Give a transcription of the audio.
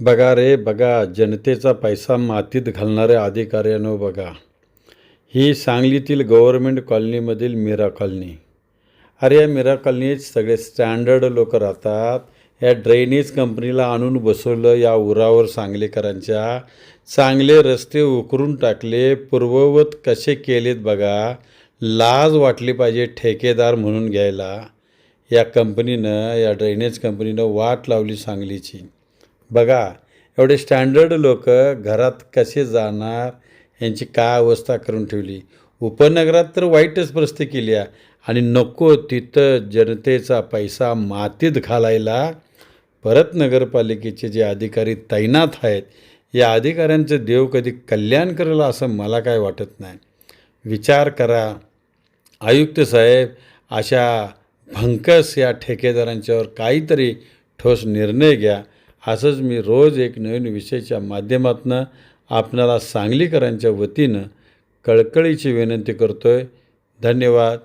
बघा रे बघा, जनतेचा पैसा मातीत घालणाऱ्या अधिकाऱ्यांनो बघा. ही सांगलीतील गव्हर्नमेंट कॉलनीमधील मीरा कॉलनी. अरे या मीरा कॉलनीत सगळे स्टँडर्ड लोक राहतात. या ड्रेनेज कंपनीला आणून बसवलं या उरावर सांगलीकरांच्या. चांगले रस्ते उकरून टाकले, पूर्ववत कसे केलेत बघा. लाज वाटली पाहिजे ठेकेदार म्हणून घ्यायला. या कंपनीनं, या ड्रेनेज कंपनीनं वाट लावली सांगलीची. बघा एवढे स्टँडर्ड लोक घरात कसे जाणार, यांची काय अवस्था करून ठेवली. उपनगरात तर वाईटच परिस्थिती केली आहे. आणि नको तिथं जनतेचा पैसा मातीत घालायला परत नगरपालिकेचे जे अधिकारी तैनात आहेत, या अधिकाऱ्यांचं देव कधी कल्याण करेल असं मला काय वाटत नाही. विचार करा आयुक्त साहेब, अशा भंकस या ठेकेदारांच्यावर काहीतरी ठोस निर्णय घ्या. असंच मी रोज एक नवीन विषयाच्या माध्यमातून आपणाला सांगलीकरांच्या वतीनं कळकळीची विनंती करतो आहे. धन्यवाद.